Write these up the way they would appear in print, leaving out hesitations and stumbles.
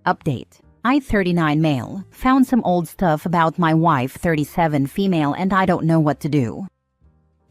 Update. I, 39 male, found some old stuff about my wife, 37 female, and I don't know what to do.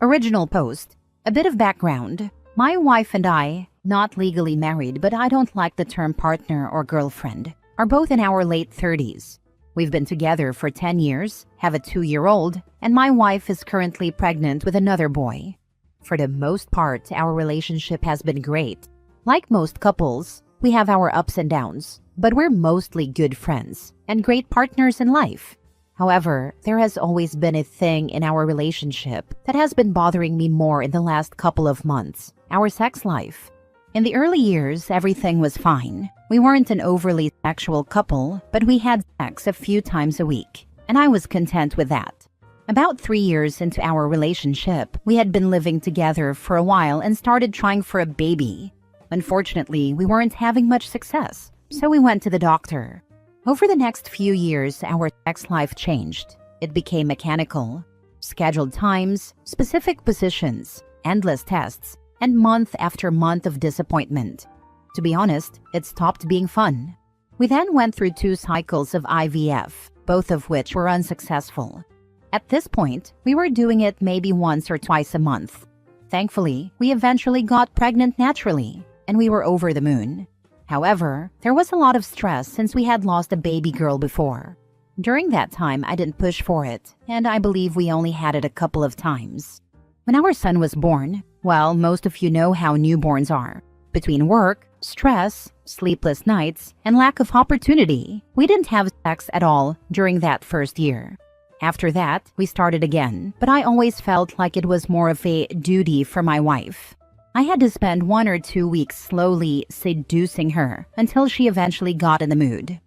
Original post. A bit of background. My wife and I, not legally married, but I don't like the term partner or girlfriend, are both in our late 30s. We've been together for 10 years, have a 2-year-old, and my wife is currently pregnant with another boy. For the most part, our relationship has been great. Like most couples, we have our ups and downs, but we're mostly good friends and great partners in life. However, there has always been a thing in our relationship that has been bothering me more in the last couple of months: our sex life. In the early years, everything was fine. We weren't an overly sexual couple, but we had sex a few times a week, and I was content with that. About 3 years into our relationship, we had been living together for a while and started trying for a baby. Unfortunately, we weren't having much success, so we went to the doctor. Over the next few years, our sex life changed. It became mechanical. Scheduled times, specific positions, endless tests, and month after month of disappointment. To be honest, it stopped being fun. We then went through 2 cycles of IVF, both of which were unsuccessful. At this point, we were doing it maybe once or twice a month. Thankfully, we eventually got pregnant naturally, and we were over the moon. However, there was a lot of stress since we had lost a baby girl before. During that time, I didn't push for it, and I believe we only had it a couple of times. When our son was born, well, most of you know how newborns are. Between work, stress, sleepless nights, and lack of opportunity, we didn't have sex at all during that first year. After that, we started again, but I always felt like it was more of a duty for my wife. I had to spend 1 or 2 weeks slowly seducing her until she eventually got in the mood.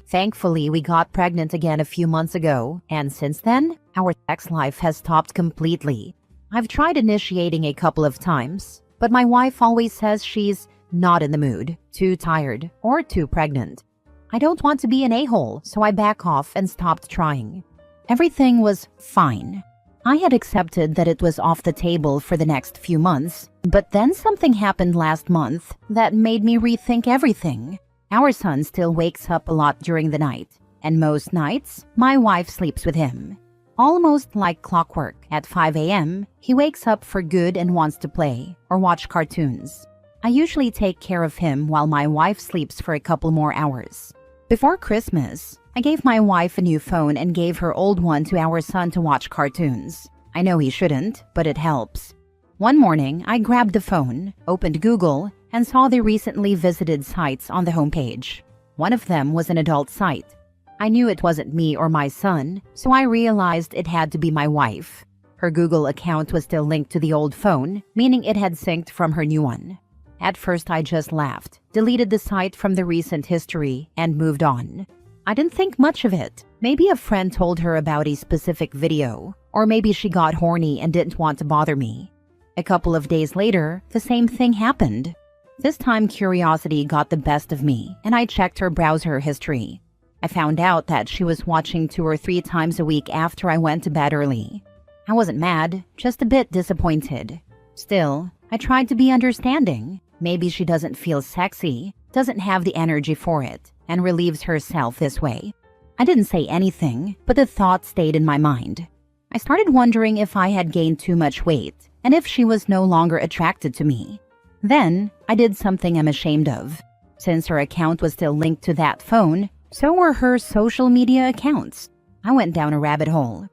Thankfully, we got pregnant again a few months ago, and since then, our sex life has stopped completely. I've tried initiating a couple of times, but my wife always says she's not in the mood, too tired, or too pregnant. I don't want to be an a-hole, so I back off and stopped trying. Everything was fine. I had accepted that it was off the table for the next few months, but then something happened last month that made me rethink everything. Our son still wakes up a lot during the night, and most nights, my wife sleeps with him. Almost like clockwork, at 5 a.m., he wakes up for good and wants to play or watch cartoons. I usually take care of him while my wife sleeps for a couple more hours. Before Christmas, I gave my wife a new phone and gave her old one to our son to watch cartoons. I know he shouldn't, but it helps. One morning, I grabbed the phone, opened Google, and saw the recently visited sites on the homepage. One of them was an adult site. I knew it wasn't me or my son, so I realized it had to be my wife. Her Google account was still linked to the old phone, meaning it had synced from her new one. At first, I just laughed, deleted the site from the recent history, and moved on. I didn't think much of it. Maybe a friend told her about a specific video, or maybe she got horny and didn't want to bother me. A couple of days later, the same thing happened. This time, curiosity got the best of me, and I checked her browser history. I found out that she was watching 2 or 3 times a week after I went to bed early. I wasn't mad, just a bit disappointed. Still, I tried to be understanding. Maybe she doesn't feel sexy, doesn't have the energy for it, and relieves herself this way. I didn't say anything, but the thought stayed in my mind. I started wondering if I had gained too much weight, and if she was no longer attracted to me. Then, I did something I'm ashamed of. Since her account was still linked to that phone, so were her social media accounts. I went down a rabbit hole.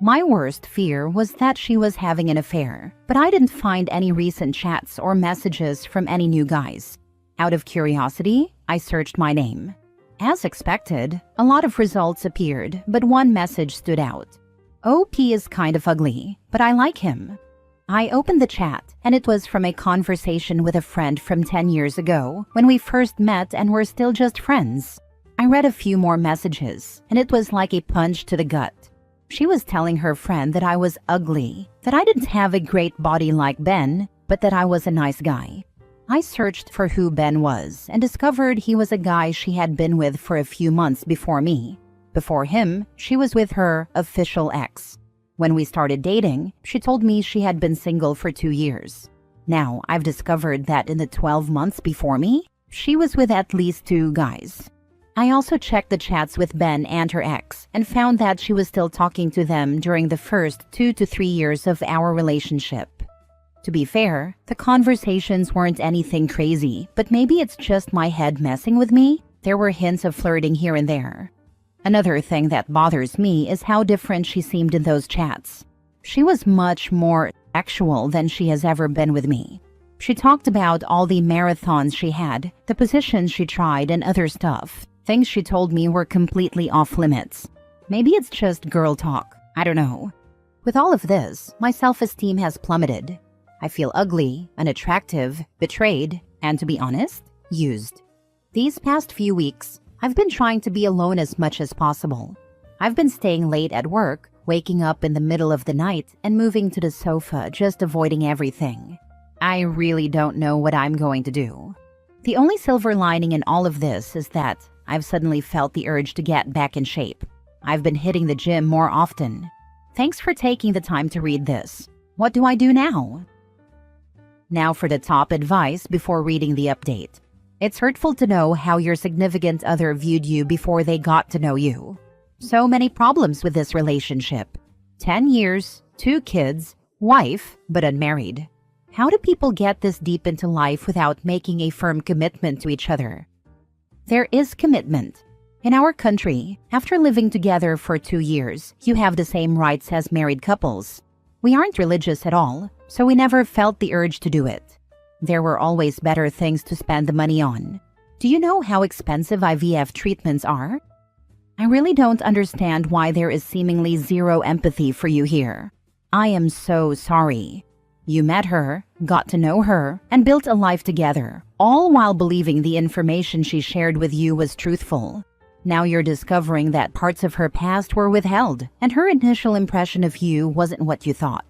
My worst fear was that she was having an affair, but I didn't find any recent chats or messages from any new guys. Out of curiosity, I searched my name. As expected, a lot of results appeared, but one message stood out. OP is kind of ugly, but I like him. I opened the chat, and it was from a conversation with a friend from 10 years ago, when we first met and were still just friends. I read a few more messages, and it was like a punch to the gut. She was telling her friend that I was ugly, that I didn't have a great body like Ben, but that I was a nice guy. I searched for who Ben was and discovered he was a guy she had been with for a few months before me. Before him, she was with her official ex. When we started dating, she told me she had been single for 2 years. Now, I've discovered that in the 12 months before me, she was with at least 2 guys. I also checked the chats with Ben and her ex and found that she was still talking to them during the first 2 to 3 years of our relationship. To be fair, the conversations weren't anything crazy, but maybe it's just my head messing with me. There were hints of flirting here and there. Another thing that bothers me is how different she seemed in those chats. She was much more sexual than she has ever been with me. She talked about all the marathons she had, the positions she tried, and other stuff. Things she told me were completely off limits. Maybe it's just girl talk. I don't know. With all of this, my self-esteem has plummeted. I feel ugly, unattractive, betrayed, and to be honest, used. These past few weeks, I've been trying to be alone as much as possible. I've been staying late at work, waking up in the middle of the night, and moving to the sofa, just avoiding everything. I really don't know what I'm going to do. The only silver lining in all of this is that I've suddenly felt the urge to get back in shape. I've been hitting the gym more often. Thanks for taking the time to read this. What do I do now? Now for the top advice before reading the update. It's hurtful to know how your significant other viewed you before they got to know you. So many problems with this relationship. 10 years, 2 kids, wife, but unmarried. How do people get this deep into life without making a firm commitment to each other? There is commitment. In our country, after living together for 2 years, you have the same rights as married couples. We aren't religious at all, so we never felt the urge to do it. There were always better things to spend the money on. Do you know how expensive IVF treatments are? I really don't understand why there is seemingly zero empathy for you here. I am so sorry. You met her, got to know her, and built a life together, all while believing the information she shared with you was truthful. Now you're discovering that parts of her past were withheld, and her initial impression of you wasn't what you thought.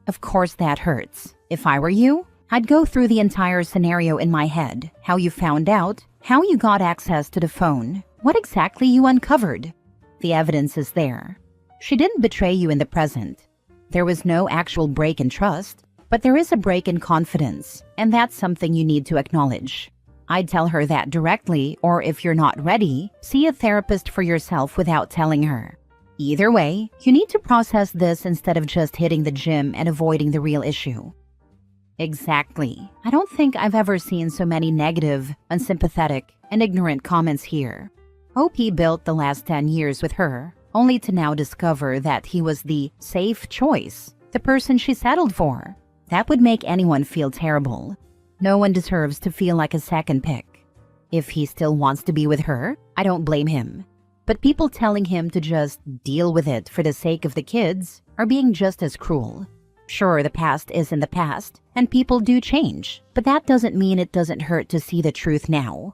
Of course that hurts. If I were you, I'd go through the entire scenario in my head, how you found out, how you got access to the phone, what exactly you uncovered. The evidence is there. She didn't betray you in the present. There was no actual break in trust, but there is a break in confidence, and that's something you need to acknowledge. I'd tell her that directly, or if you're not ready, see a therapist for yourself without telling her. Either way, you need to process this instead of just hitting the gym and avoiding the real issue. Exactly. I don't think I've ever seen so many negative, unsympathetic, and ignorant comments here. OP built the last 10 years with her, only to now discover that he was the safe choice, the person she settled for. That would make anyone feel terrible. No one deserves to feel like a second pick. If he still wants to be with her, I don't blame him. But people telling him to just deal with it for the sake of the kids are being just as cruel. Sure, the past is in the past, and people do change, but that doesn't mean it doesn't hurt to see the truth now.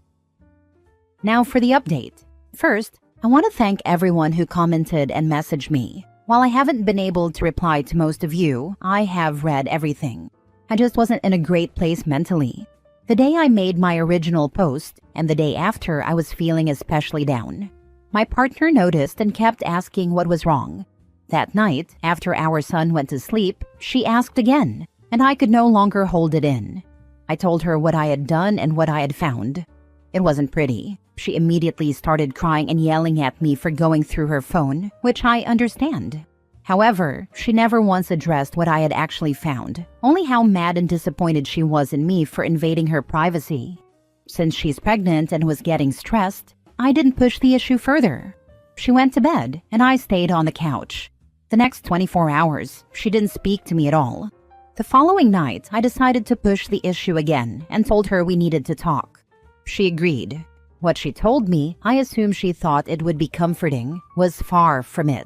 Now for the update. First, I want to thank everyone who commented and messaged me. While I haven't been able to reply to most of you, I have read everything. I just wasn't in a great place mentally. The day I made my original post, and the day after, I was feeling especially down. My partner noticed and kept asking what was wrong. That night, after our son went to sleep, she asked again, and I could no longer hold it in. I told her what I had done and what I had found. It wasn't pretty. She immediately started crying and yelling at me for going through her phone, which I understand. However, she never once addressed what I had actually found, only how mad and disappointed she was in me for invading her privacy. Since she's pregnant and was getting stressed, I didn't push the issue further. She went to bed, and I stayed on the couch. The next 24 hours, she didn't speak to me at all. The following night, I decided to push the issue again and told her we needed to talk. She agreed. What she told me, I assume she thought it would be comforting, was far from it.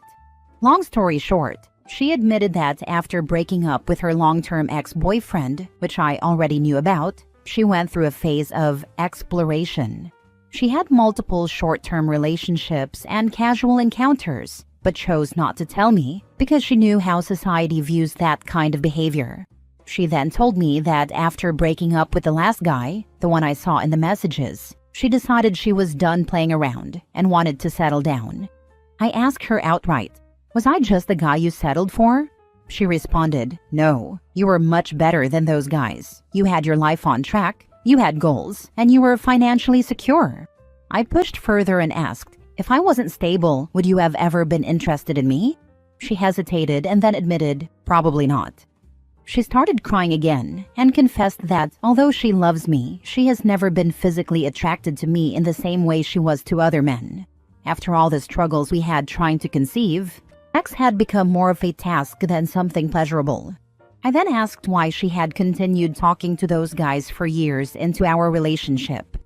Long story short, she admitted that after breaking up with her long-term ex-boyfriend, which I already knew about, she went through a phase of exploration. She had multiple short-term relationships and casual encounters, but chose not to tell me because she knew how society views that kind of behavior. She then told me that after breaking up with the last guy, the one I saw in the messages, she decided she was done playing around and wanted to settle down. I asked her outright, "Was I just the guy you settled for?" She responded, "No, you were much better than those guys. You had your life on track, you had goals, and you were financially secure." I pushed further and asked, if I wasn't stable, would you have ever been interested in me? She hesitated and then admitted, probably not. She started crying again and confessed that, although she loves me, she has never been physically attracted to me in the same way she was to other men. After all the struggles we had trying to conceive, sex had become more of a task than something pleasurable. I then asked why she had continued talking to those guys for years into our relationship.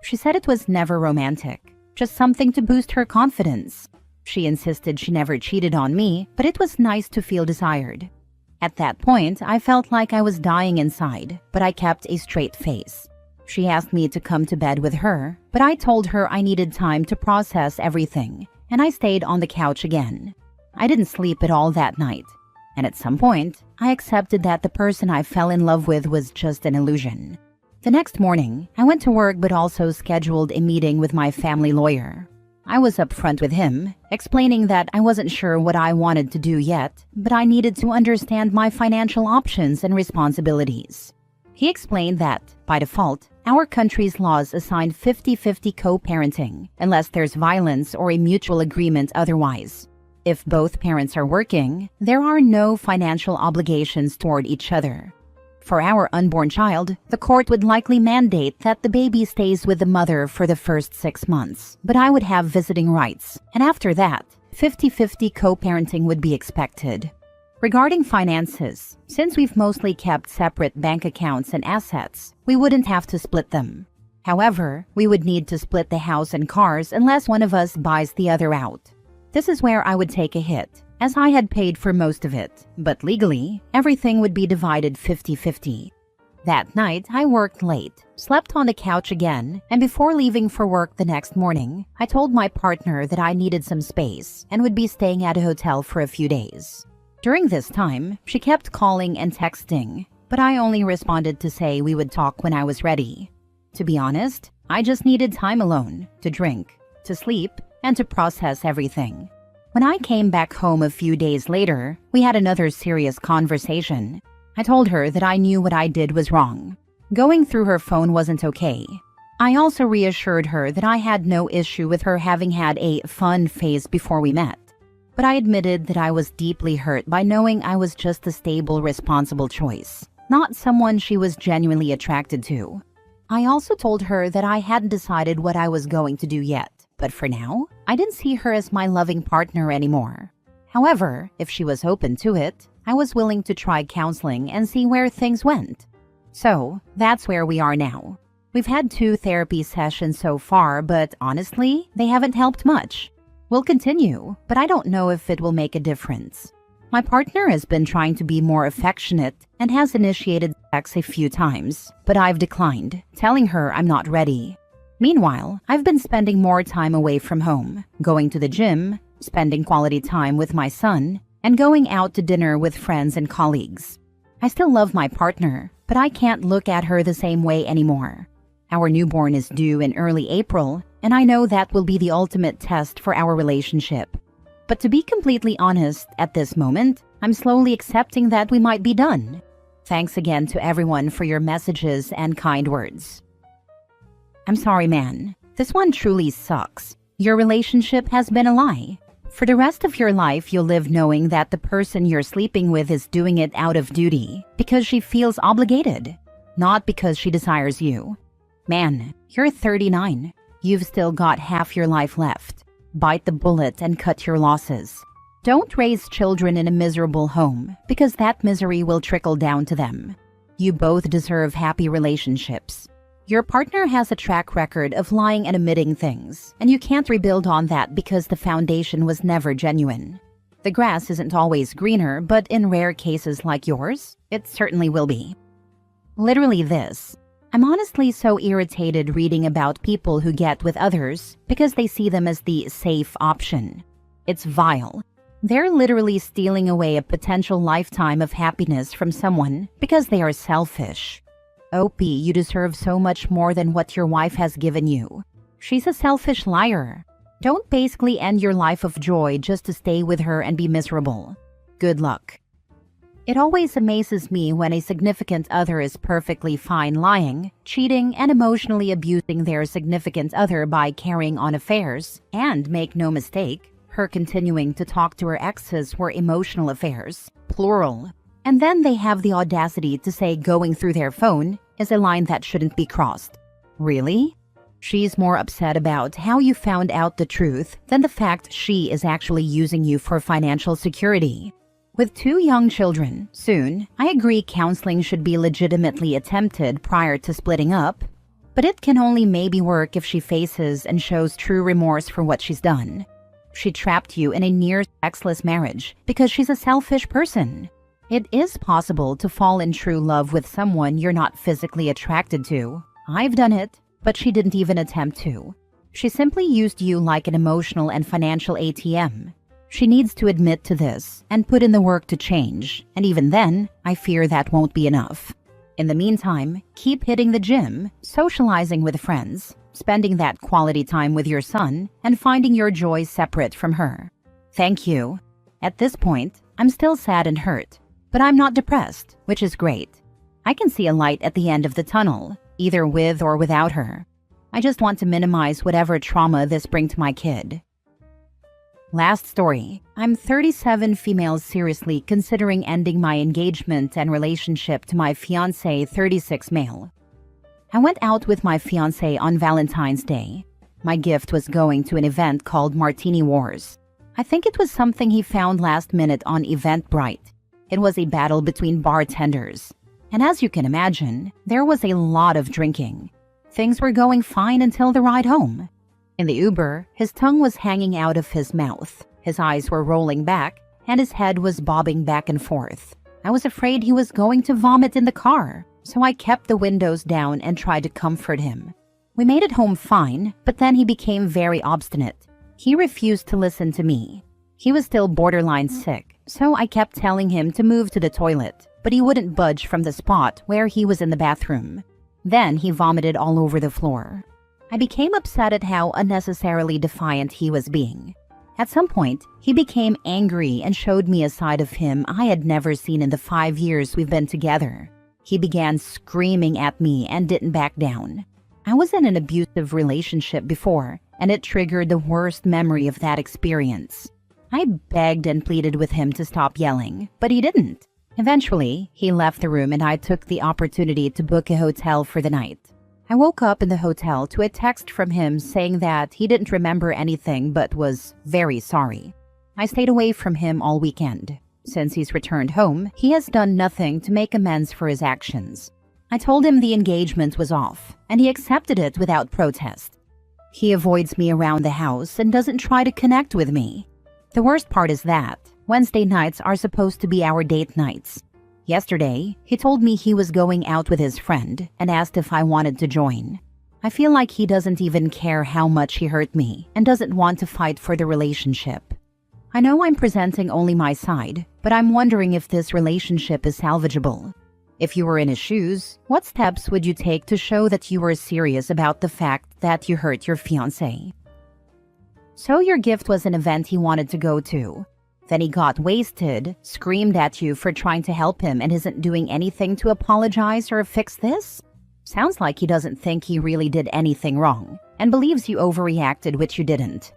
She said it was never romantic, just something to boost her confidence. She insisted she never cheated on me, but it was nice to feel desired. At that point, I felt like I was dying inside, but I kept a straight face. She asked me to come to bed with her, but I told her I needed time to process everything, and I stayed on the couch again. I didn't sleep at all that night, and at some point, I accepted that the person I fell in love with was just an illusion. The next morning, I went to work but also scheduled a meeting with my family lawyer. I was upfront with him, explaining that I wasn't sure what I wanted to do yet, but I needed to understand my financial options and responsibilities. He explained that, by default, our country's laws assign 50-50 co-parenting, unless there's violence or a mutual agreement otherwise. If both parents are working, there are no financial obligations toward each other. For our unborn child, the court would likely mandate that the baby stays with the mother for the first 6 months, but I would have visiting rights, and after that, 50-50 co-parenting would be expected. Regarding finances, since we've mostly kept separate bank accounts and assets, we wouldn't have to split them. However, we would need to split the house and cars unless one of us buys the other out. This is where I would take a hit, as I had paid for most of it, but legally, everything would be divided 50-50. That night, I worked late, slept on the couch again, and before leaving for work the next morning, I told my partner that I needed some space and would be staying at a hotel for a few days. During this time, she kept calling and texting, but I only responded to say we would talk when I was ready. To be honest, I just needed time alone, to drink, to sleep, and to process everything. When I came back home a few days later, we had another serious conversation. I told her that I knew what I did was wrong. Going through her phone wasn't okay. I also reassured her that I had no issue with her having had a fun phase before we met. But I admitted that I was deeply hurt by knowing I was just a stable, responsible choice, not someone she was genuinely attracted to. I also told her that I hadn't decided what I was going to do yet. But for now, I didn't see her as my loving partner anymore. However, if she was open to it, I was willing to try counseling and see where things went. So, that's where we are now. We've had 2 therapy sessions so far, but honestly, they haven't helped much. We'll continue, but I don't know if it will make a difference. My partner has been trying to be more affectionate and has initiated sex a few times, but I've declined, telling her I'm not ready. Meanwhile, I've been spending more time away from home, going to the gym, spending quality time with my son, and going out to dinner with friends and colleagues. I still love my partner, but I can't look at her the same way anymore. Our newborn is due in early April, and I know that will be the ultimate test for our relationship. But to be completely honest, at this moment, I'm slowly accepting that we might be done. Thanks again to everyone for your messages and kind words. I'm sorry, man. This one truly sucks. Your relationship has been a lie. For the rest of your life, you'll live knowing that the person you're sleeping with is doing it out of duty because she feels obligated, not because she desires you. Man, you're 39. You've still got half your life left. Bite the bullet and cut your losses. Don't raise children in a miserable home because that misery will trickle down to them. You both deserve happy relationships. Your partner has a track record of lying and omitting things, and you can't rebuild on that because the foundation was never genuine. The grass isn't always greener, but in rare cases like yours, it certainly will be. Literally this. I'm honestly so irritated reading about people who get with others because they see them as the safe option. It's vile. They're literally stealing away a potential lifetime of happiness from someone because they are selfish. OP, you deserve so much more than what your wife has given you. She's a selfish liar. Don't basically end your life of joy just to stay with her and be miserable. Good luck. It always amazes me when a significant other is perfectly fine lying, cheating, and emotionally abusing their significant other by carrying on affairs. And make no mistake, her continuing to talk to her exes were emotional affairs, plural. And then they have the audacity to say going through their phone is a line that shouldn't be crossed. Really? She's more upset about how you found out the truth than the fact she is actually using you for financial security. With 2 young children, soon, I agree counseling should be legitimately attempted prior to splitting up, but it can only maybe work if she faces and shows true remorse for what she's done. She trapped you in a near sexless marriage because she's a selfish person. It is possible to fall in true love with someone you're not physically attracted to. I've done it, but she didn't even attempt to. She simply used you like an emotional and financial ATM. She needs to admit to this and put in the work to change, and even then, I fear that won't be enough. In the meantime, keep hitting the gym, socializing with friends, spending that quality time with your son, and finding your joy separate from her. Thank you. At this point, I'm still sad and hurt, but I'm not depressed, which is great. I can see a light at the end of the tunnel, either with or without her. I just want to minimize whatever trauma this brings to my kid. Last story. I'm 37 female seriously considering ending my engagement and relationship to my fiancé 36 male. I went out with my fiancé on Valentine's Day. My gift was going to an event called Martini Wars. I think it was something he found last minute on Eventbrite. It was a battle between bartenders. And as you can imagine, there was a lot of drinking. Things were going fine until the ride home. In the Uber, his tongue was hanging out of his mouth, his eyes were rolling back, and his head was bobbing back and forth. I was afraid he was going to vomit in the car, so I kept the windows down and tried to comfort him. We made it home fine, but then he became very obstinate. He refused to listen to me. He was still borderline sick, so I kept telling him to move to the toilet, but he wouldn't budge from the spot where he was in the bathroom. Then he vomited all over the floor. I became upset at how unnecessarily defiant he was being. At some point, he became angry and showed me a side of him I had never seen in the 5 years we've been together. He began screaming at me and didn't back down. I was in an abusive relationship before, and it triggered the worst memory of that experience. I begged and pleaded with him to stop yelling, but he didn't. Eventually, he left the room and I took the opportunity to book a hotel for the night. I woke up in the hotel to a text from him saying that he didn't remember anything but was very sorry. I stayed away from him all weekend. Since he's returned home, he has done nothing to make amends for his actions. I told him the engagement was off, and he accepted it without protest. He avoids me around the house and doesn't try to connect with me. The worst part is that Wednesday nights are supposed to be our date nights. Yesterday, he told me he was going out with his friend and asked if I wanted to join. I feel like he doesn't even care how much he hurt me and doesn't want to fight for the relationship. I know I'm presenting only my side, but I'm wondering if this relationship is salvageable. If you were in his shoes, what steps would you take to show that you were serious about the fact that you hurt your fiancé? So your gift was an event he wanted to go to. Then he got wasted, screamed at you for trying to help him and isn't doing anything to apologize or fix this? Sounds like he doesn't think he really did anything wrong and believes you overreacted, which you didn't.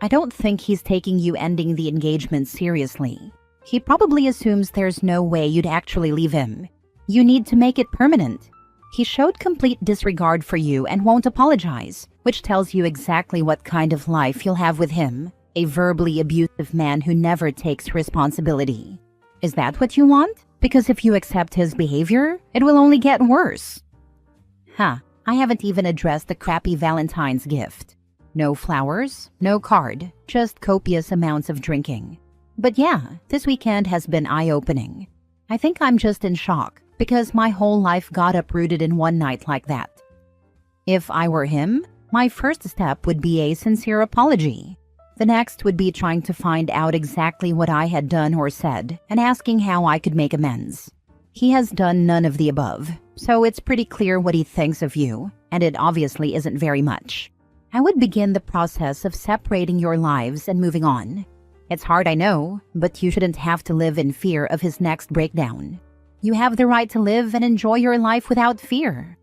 I don't think he's taking you ending the engagement seriously. He probably assumes there's no way you'd actually leave him. You need to make it permanent. He showed complete disregard for you and won't apologize, which tells you exactly what kind of life you'll have with him. A verbally abusive man who never takes responsibility. Is that what you want? Because if you accept his behavior, it will only get worse. I haven't even addressed the crappy Valentine's gift. No flowers, no card, just copious amounts of drinking. But yeah, this weekend has been eye-opening. I think I'm just in shock because my whole life got uprooted in one night like that. If I were him, my first step would be a sincere apology. The next would be trying to find out exactly what I had done or said and asking how I could make amends. He has done none of the above, so it's pretty clear what he thinks of you, and it obviously isn't very much. I would begin the process of separating your lives and moving on. It's hard, I know, but you shouldn't have to live in fear of his next breakdown. You have the right to live and enjoy your life without fear.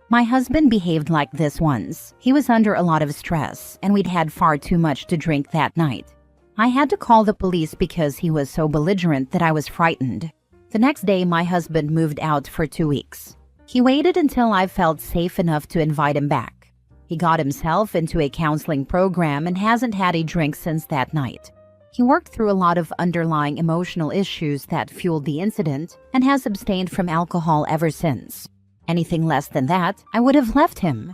My husband behaved like this once. He was under a lot of stress, and we'd had far too much to drink that night. I had to call the police because he was so belligerent that I was frightened. The next day, my husband moved out for 2 weeks. He waited until I felt safe enough to invite him back. He got himself into a counseling program and hasn't had a drink since that night. He worked through a lot of underlying emotional issues that fueled the incident and has abstained from alcohol ever since. Anything less than that, I would have left him.